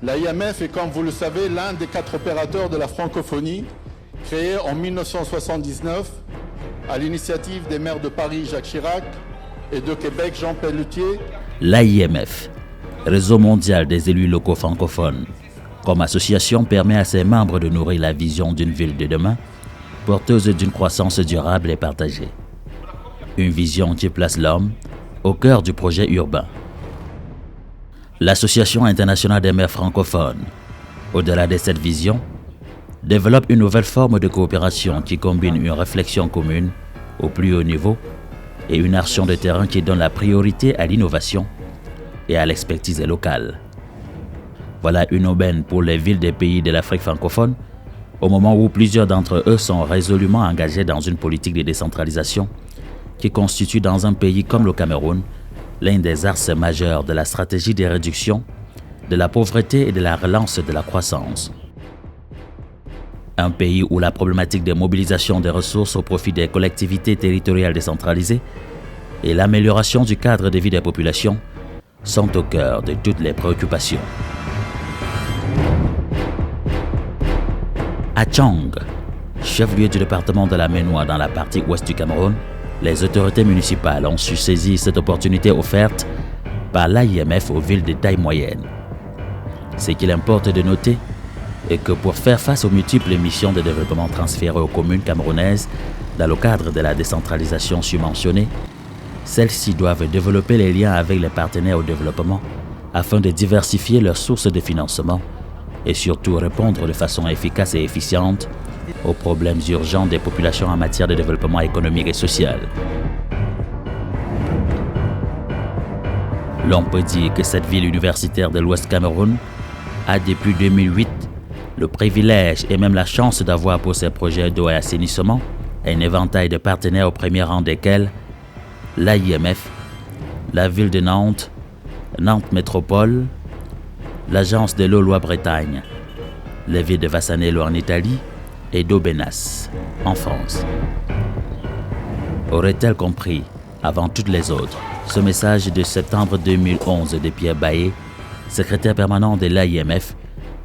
L'IMF est, comme vous le savez, l'un des 4 opérateurs de la francophonie, créé en 1979 à l'initiative des maires de Paris, Jacques Chirac, et de Québec, Jean Pelletier. L'AIMF, Réseau mondial des élus locaux francophones, comme association permet à ses membres de nourrir la vision d'une ville de demain, porteuse d'une croissance durable et partagée. Une vision qui place l'homme au cœur du projet urbain. L'Association internationale des maires francophones, au-delà de cette vision, développe une nouvelle forme de coopération qui combine une réflexion commune au plus haut niveau et une action de terrain qui donne la priorité à l'innovation et à l'expertise locale. Voilà une aubaine pour les villes des pays de l'Afrique francophone, au moment où plusieurs d'entre eux sont résolument engagés dans une politique de décentralisation qui constitue dans un pays comme le Cameroun l'un des axes majeurs de la stratégie de réduction de la pauvreté et de la relance de la croissance. Un pays où la problématique de mobilisation des ressources au profit des collectivités territoriales décentralisées et l'amélioration du cadre de vie des populations sont au cœur de toutes les préoccupations. À Tchang, chef-lieu du département de la Ménois dans la partie ouest du Cameroun, les autorités municipales ont su saisir cette opportunité offerte par l'AIMF aux villes de taille moyenne. Ce qu'il importe de noter est que pour faire face aux multiples missions de développement transférées aux communes camerounaises dans le cadre de la décentralisation subventionnée, celles-ci doivent développer les liens avec les partenaires au développement afin de diversifier leurs sources de financement et surtout répondre de façon efficace et efficiente aux problèmes urgents des populations en matière de développement économique et social. L'on peut dire que cette ville universitaire de l'Ouest Cameroun a depuis 2008 le privilège et même la chance d'avoir pour ses projets d'eau et assainissement un éventail de partenaires au premier rang desquels l'AIMF, la ville de Nantes, Nantes Métropole, l'agence de l'eau Loire-Bretagne, les villes de Vassanello en Italie et d'Aubenas en France. Aurait-elle compris, avant toutes les autres, ce message de septembre 2011 de Pierre Baillet, secrétaire permanent de l'AIMF,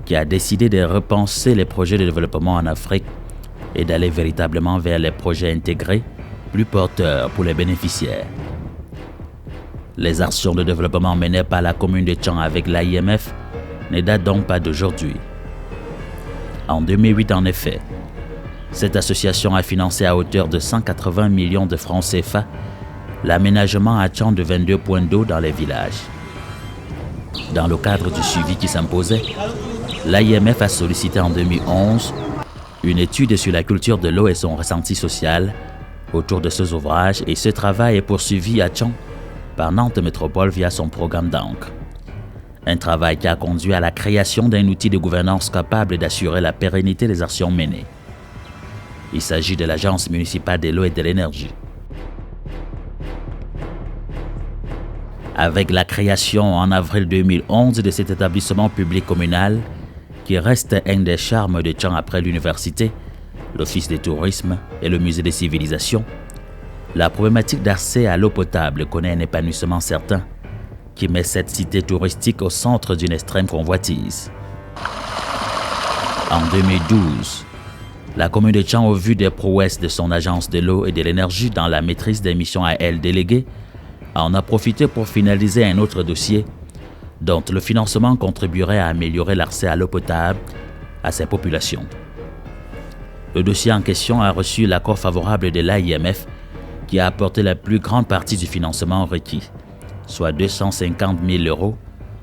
qui a décidé de repenser les projets de développement en Afrique et d'aller véritablement vers les projets intégrés, plus porteurs pour les bénéficiaires. Les actions de développement menées par la commune de Tchang avec l'AIMF ne datent donc pas d'aujourd'hui. En 2008, en effet, cette association a financé à hauteur de 180 millions de francs CFA l'aménagement à Tchang de 22 points d'eau dans les villages. Dans le cadre du suivi qui s'imposait, l'AIMF a sollicité en 2011 une étude sur la culture de l'eau et son ressenti social autour de ces ouvrages, et ce travail est poursuivi à Tchang par Nantes Métropole via son programme d'encre. Un travail qui a conduit à la création d'un outil de gouvernance capable d'assurer la pérennité des actions menées. Il s'agit de l'Agence municipale de l'eau et de l'énergie. Avec la création en avril 2011 de cet établissement public communal, qui reste un des charmes de Tchang après l'université, l'Office des tourismes et le Musée des civilisations, la problématique d'accès à l'eau potable connaît un épanouissement certain qui met cette cité touristique au centre d'une extrême convoitise. En 2012, la commune de Tchang, au vu des prouesses de son agence de l'eau et de l'énergie dans la maîtrise des missions à elle déléguées, en a profité pour finaliser un autre dossier dont le financement contribuerait à améliorer l'accès à l'eau potable à ses populations. Le dossier en question a reçu l'accord favorable de l'AIMF qui a apporté la plus grande partie du financement requis, soit 250 000 euros,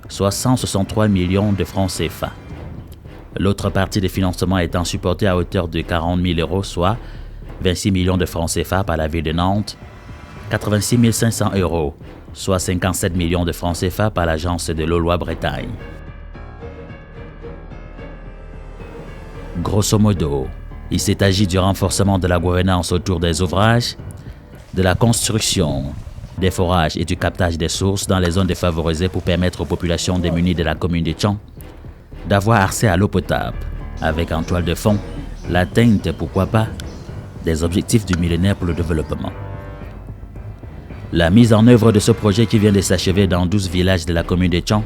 soit 163 millions de francs CFA. L'autre partie des financements étant supportée à hauteur de 40 000 euros, soit 26 millions de francs CFA par la ville de Nantes, 86 500 euros, soit 57 millions de francs CFA par l'agence de l'eau Loire-Bretagne. Grosso modo, il s'est agi du renforcement de la gouvernance autour des ouvrages, de la construction, des forages et du captage des sources dans les zones défavorisées pour permettre aux populations démunies de la commune de Tchang d'avoir accès à l'eau potable, avec en toile de fond l'atteinte, pourquoi pas, des objectifs du millénaire pour le développement. La mise en œuvre de ce projet qui vient de s'achever dans 12 villages de la commune de Tchang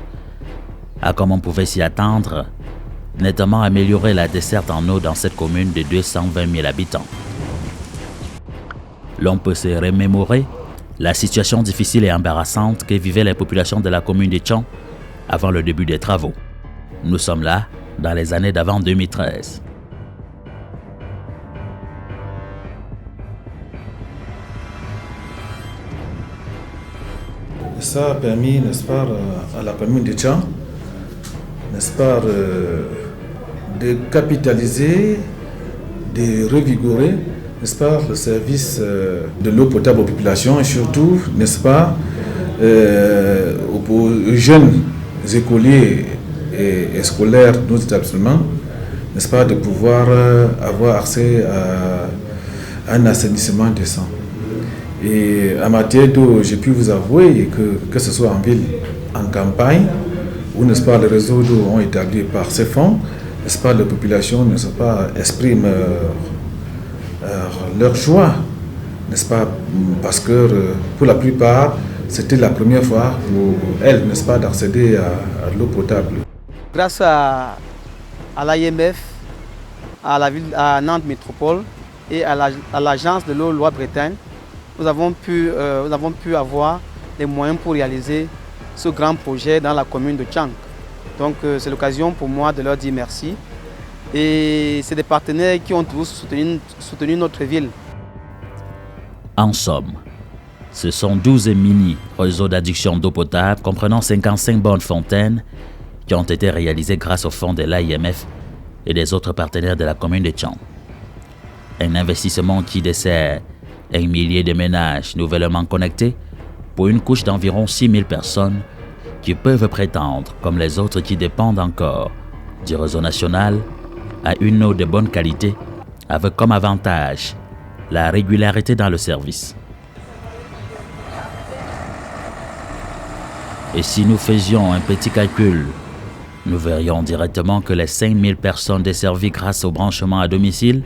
a, comme on pouvait s'y attendre, nettement amélioré la desserte en eau dans cette commune de 220 000 habitants. L'on peut se remémorer la situation difficile et embarrassante que vivaient les populations de la commune de Tchon avant le début des travaux. Nous sommes là dans les années d'avant 2013. Ça a permis, n'est-ce pas, à la commune de Tchon, n'est-ce pas, de capitaliser, de revigorer, n'est-ce pas, le service de l'eau potable aux populations et surtout, n'est-ce pas, aux jeunes écoliers et scolaires de nos établissements, n'est-ce pas, de pouvoir avoir accès à un assainissement décent. Et en matière d'eau, j'ai pu vous avouer que ce soit en ville, en campagne, où, n'est-ce pas, les réseaux d'eau ont été établis par ces fonds, n'est-ce pas, les populations, n'est-ce pas, expriment leur joie, n'est-ce pas, parce que pour la plupart, c'était la première fois pour elles, n'est-ce pas, d'accéder à l'eau potable. Grâce à l'IMF, à la ville, à Nantes Métropole et à l'agence de l'eau Loire-Bretagne, nous avons pu avoir les moyens pour réaliser ce grand projet dans la commune de Tchang. Donc c'est l'occasion pour moi de leur dire merci. Et c'est des partenaires qui ont tous soutenu notre ville. En somme, ce sont 12 mini-réseaux d'adduction d'eau potable comprenant 55 bornes fontaines qui ont été réalisés grâce au fonds de l'IMF et des autres partenaires de la commune de Tchang. Un investissement qui dessert 1 millier de ménages nouvellement connectés pour une couche d'environ 6 000 personnes qui peuvent prétendre, comme les autres qui dépendent encore du réseau national, à une eau de bonne qualité avec comme avantage la régularité dans le service. Et si nous faisions un petit calcul, nous verrions directement que les 5 000 personnes desservies grâce au branchement à domicile,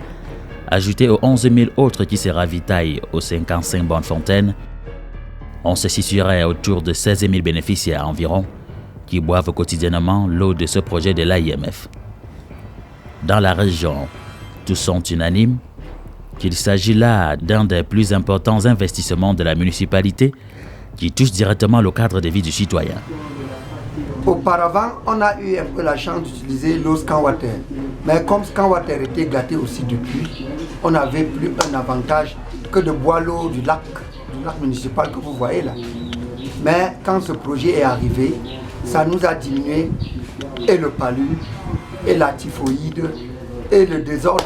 ajouté aux 11 000 autres qui se ravitaillent aux 55 bornes fontaines, on se situerait autour de 16 000 bénéficiaires environ qui boivent quotidiennement l'eau de ce projet de l'IMF. Dans la région, tous sont unanimes qu'il s'agit là d'un des plus importants investissements de la municipalité qui touche directement le cadre de vie du citoyen. Auparavant, on a eu un peu la chance d'utiliser l'eau Scanwater. Mais comme Scanwater était gâté aussi depuis, on n'avait plus un avantage que de boire l'eau du lac municipal que vous voyez là. Mais quand ce projet est arrivé, ça nous a diminué et le palu, et la typhoïde, et le désordre,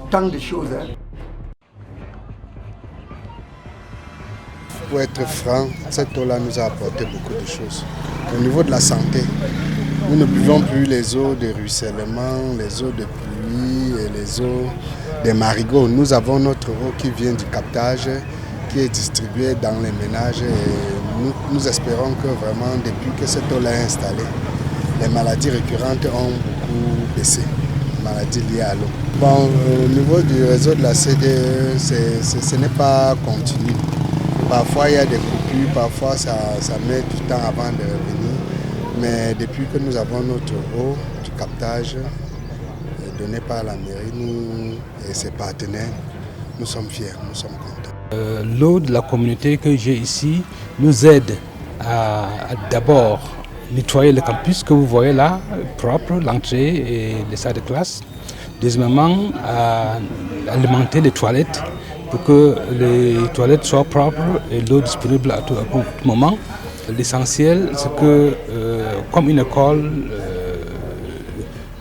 tant de choses. Hein. Pour être franc, cette eau-là nous a apporté beaucoup de choses. Au niveau de la santé, nous ne buvons plus les eaux de ruissellement, les eaux de pluie et les eaux des marigots. Nous avons notre eau qui vient du captage, qui est distribuée dans les ménages et nous espérons que vraiment depuis que cette eau-là est installée, les maladies récurrentes ont beaucoup baissé, les maladies liées à l'eau. Bon, au niveau du réseau de la CDE, ce n'est pas continu. Parfois il y a des coupures, parfois ça met du temps avant de revenir. Mais depuis que nous avons notre eau du captage donné par la mairie, nous et ses partenaires, nous sommes fiers, nous sommes contents. L'eau de la communauté que j'ai ici nous aide à d'abord nettoyer le campus que vous voyez là, propre, l'entrée et les salles de classe. Deuxièmement, à alimenter les toilettes pour que les toilettes soient propres et l'eau disponible à tout moment. L'essentiel, c'est que comme une école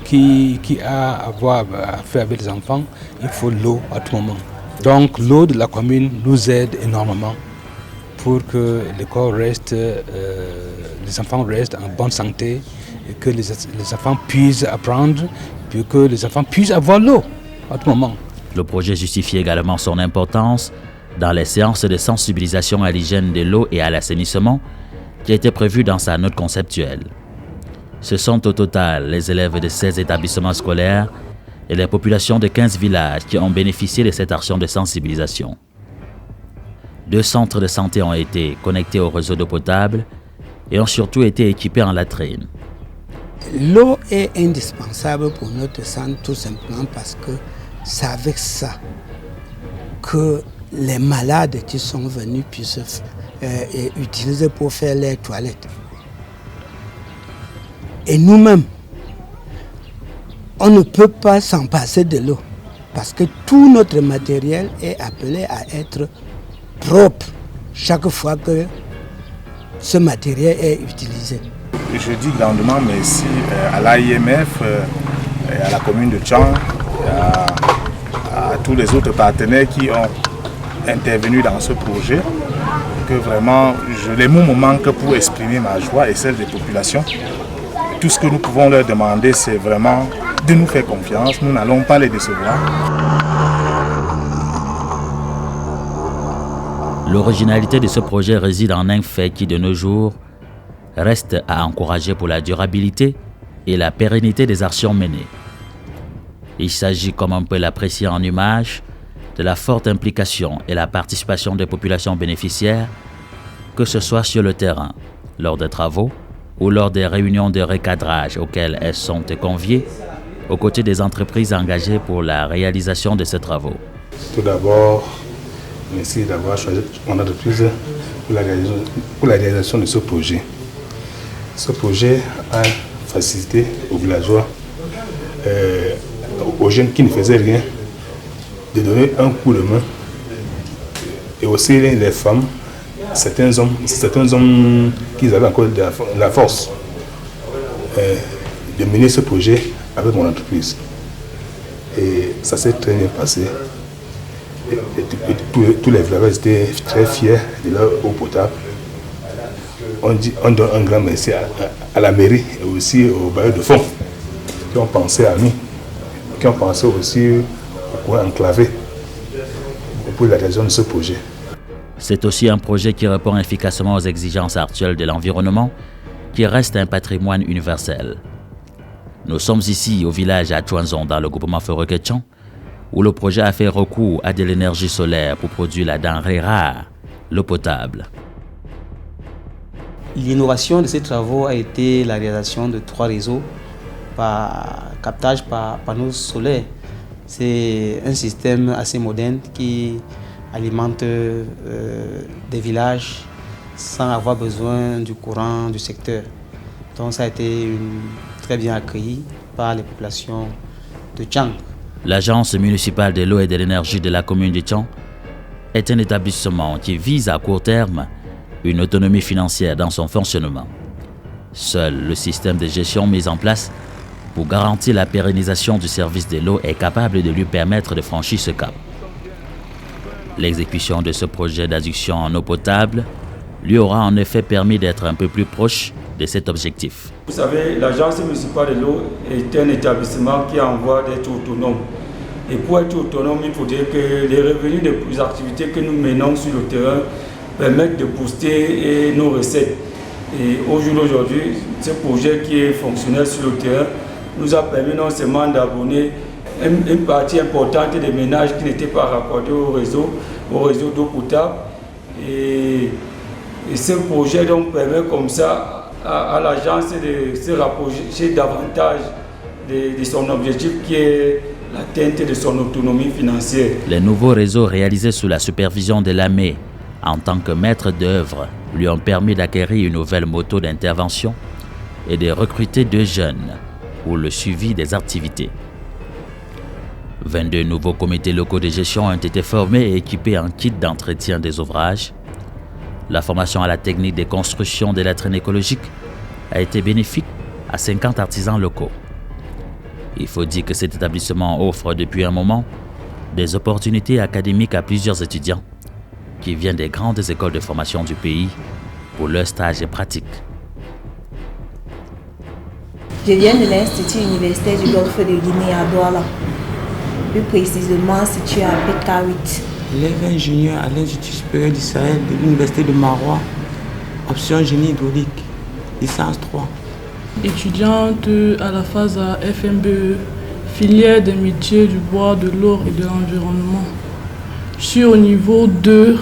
qui a à voir à faire avec les enfants, il faut l'eau à tout moment. Donc l'eau de la commune nous aide énormément pour que l'école reste, les enfants restent en bonne santé et que les enfants puissent apprendre, puis que les enfants puissent avoir l'eau à tout moment. Le projet justifie également son importance dans les séances de sensibilisation à l'hygiène de l'eau et à l'assainissement qui a été prévue dans sa note conceptuelle. Ce sont au total les élèves de 16 établissements scolaires et les populations de 15 villages qui ont bénéficié de cette action de sensibilisation. 2 centres de santé ont été connectés au réseau d'eau potable et ont surtout été équipés en latrines. L'eau est indispensable pour notre santé tout simplement parce que c'est avec ça que les malades qui sont venus puissent utiliser pour faire leurs toilettes. Et nous-mêmes, on ne peut pas s'en passer de l'eau parce que tout notre matériel est appelé à être propre chaque fois que ce matériel est utilisé. Je dis grandement merci à l'AIMF, à la commune de Tchang, à tous les autres partenaires qui ont intervenu dans ce projet. Que vraiment, les mots me manquent pour exprimer ma joie et celle des populations. Tout ce que nous pouvons leur demander, c'est vraiment de nous faire confiance. Nous n'allons pas les décevoir. L'originalité de ce projet réside en un fait qui, de nos jours, reste à encourager pour la durabilité et la pérennité des actions menées. Il s'agit, comme on peut l'apprécier en image, de la forte implication et la participation des populations bénéficiaires, que ce soit sur le terrain, lors des travaux ou lors des réunions de recadrage auxquelles elles sont conviées, aux côtés des entreprises engagées pour la réalisation de ces travaux. Tout d'abord, merci d'avoir choisi mon entreprise pour la réalisation de ce projet. Ce projet a facilité aux villageois, aux jeunes qui ne faisaient rien, de donner un coup de main. Et aussi les femmes, certains hommes qui avaient encore de la force, de mener ce projet avec mon entreprise. Et ça s'est très bien passé. Et tous les villageois étaient très fiers de leur eau potable. On donne un grand merci à la mairie et aussi aux bailleurs de fonds qui ont pensé à nous, qui ont pensé aussi au coin enclavé pour la réalisation de ce projet. C'est aussi un projet qui répond efficacement aux exigences actuelles de l'environnement, qui reste un patrimoine universel. Nous sommes ici au village à Chouanzon, dans le groupement Forêt-Ketchan, où le projet a fait recours à de l'énergie solaire pour produire la denrée rare, l'eau potable. L'innovation de ces travaux a été la réalisation de 3 réseaux par captage par panneaux solaires. C'est un système assez moderne qui alimente des villages sans avoir besoin du courant du secteur. Donc ça a été très bien accueilli par les populations de Tchang. L'Agence municipale de l'eau et de l'énergie de la commune de Tchang est un établissement qui vise à court terme une autonomie financière dans son fonctionnement. Seul le système de gestion mis en place pour garantir la pérennisation du service de l'eau est capable de lui permettre de franchir ce cap. L'exécution de ce projet d'adduction en eau potable lui aura en effet permis d'être un peu plus proche de cet objectif. Vous savez, l'Agence municipale de l'eau est un établissement qui est en voie d'être autonome. Et pour être autonome, il faudrait que les revenus des activités que nous menons sur le terrain permettent de booster nos recettes. Et au jour d'aujourd'hui, ce projet qui est fonctionnel sur le terrain nous a permis non seulement d'abonner une partie importante des ménages qui n'étaient pas raccordés au réseau d'eau potable. Et ce projet donc permet comme ça à l'agence de se rapprocher davantage de son objectif qui est l'atteinte de son autonomie financière. Les nouveaux réseaux réalisés sous la supervision de l'AME en tant que maître d'œuvre lui ont permis d'acquérir une nouvelle moto d'intervention et de recruter 2 jeunes pour le suivi des activités. 22 nouveaux comités locaux de gestion ont été formés et équipés en kit d'entretien des ouvrages. La formation à la technique de construction des latrines écologiques a été bénéfique à 50 artisans locaux. Il faut dire que cet établissement offre depuis un moment des opportunités académiques à plusieurs étudiants qui viennent des grandes écoles de formation du pays pour leurs stages et pratiques. Je viens de l'Institut universitaire du Golfe de Guinée à Douala, plus précisément situé à Pékaouit. Élève ingénieur à l'Institut supérieur du Sahel de l'Université de Marois, option génie hydraulique, licence 3. Étudiante à la phase à FMBE, filière des métiers du bois, de l'eau et de l'environnement. Je suis au niveau 2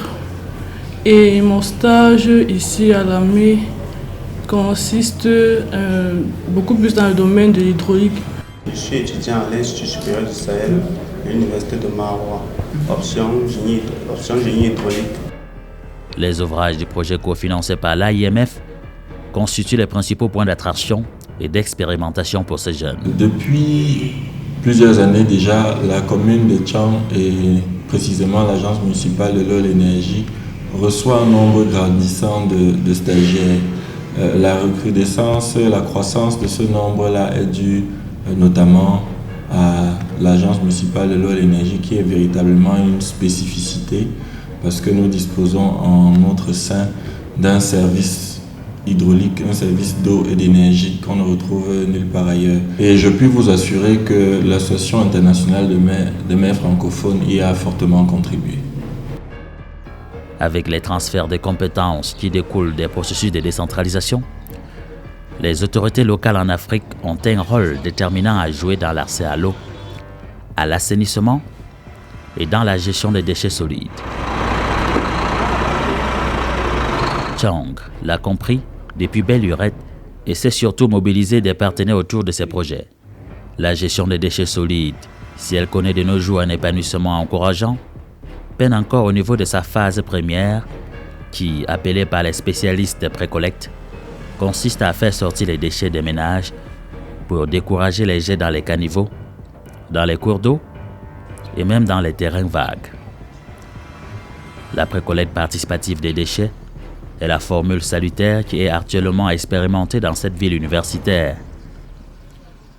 et mon stage ici à l'AME consiste beaucoup plus dans le domaine de l'hydraulique. Je suis étudiant à l'Institut supérieur du Sahel, à l'Université de Maroua, option génie hydraulique. Les ouvrages du projet cofinancé par l'AIMF constituent les principaux points d'attraction et d'expérimentation pour ces jeunes. Depuis plusieurs années déjà, la commune de Tchang et précisément l'agence municipale de l'eau et l'énergie reçoit un nombre grandissant de stagiaires. La recrudescence, la croissance de ce nombre-là est due notamment à l'agence municipale de l'eau et l'énergie qui est véritablement une spécificité parce que nous disposons en notre sein d'un service hydraulique, un service d'eau et d'énergie qu'on ne retrouve nulle part ailleurs. Et je puis vous assurer que l'Association internationale des maires francophones y a fortement contribué. Avec les transferts de compétences qui découlent des processus de décentralisation, les autorités locales en Afrique ont un rôle déterminant à jouer dans l'accès à l'eau, à l'assainissement et dans la gestion des déchets solides. Tchang l'a compris depuis belle lurette et s'est surtout mobilisé des partenaires autour de ses projets. La gestion des déchets solides, si elle connaît de nos jours un épanouissement encourageant, peine encore au niveau de sa phase première qui, appelée par les spécialistes de pré-collecte, consiste à faire sortir les déchets des ménages pour décourager les jets dans les caniveaux, dans les cours d'eau et même dans les terrains vagues. La pré-collecte participative des déchets est la formule salutaire qui est actuellement expérimentée dans cette ville universitaire.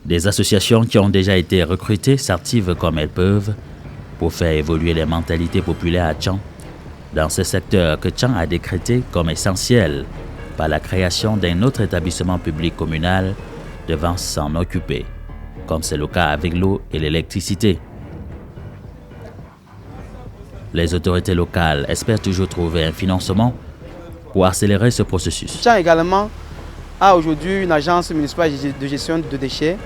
Des associations qui ont déjà été recrutées s'activent comme elles peuvent pour faire évoluer les mentalités populaires à Tchang, dans ce secteur que Tchang a décrété comme essentiel par la création d'un autre établissement public communal devant s'en occuper, comme c'est le cas avec l'eau et l'électricité. Les autorités locales espèrent toujours trouver un financement pour accélérer ce processus. Tchang également a aujourd'hui une agence municipale de gestion de déchets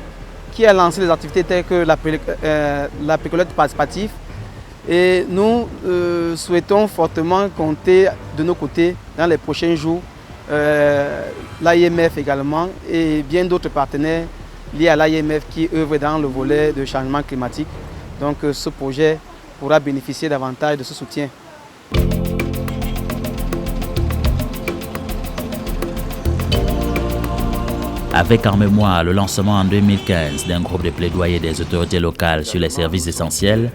qui a lancé des activités telles que la pré-collecte participative. Et nous souhaitons fortement compter de nos côtés dans les prochains jours l'AIMF également et bien d'autres partenaires liés à l'AIMF qui œuvrent dans le volet de changement climatique. Donc ce projet pourra bénéficier davantage de ce soutien. Avec en mémoire le lancement en 2015 d'un groupe de plaidoyer des autorités locales sur les services essentiels,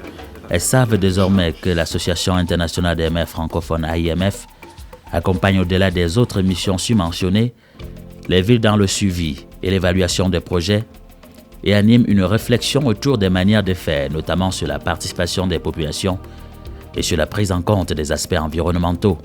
elles savent désormais que l'Association internationale des maires francophones AIMF accompagne au-delà des autres missions subventionnées les villes dans le suivi et l'évaluation des projets et anime une réflexion autour des manières de faire, notamment sur la participation des populations et sur la prise en compte des aspects environnementaux.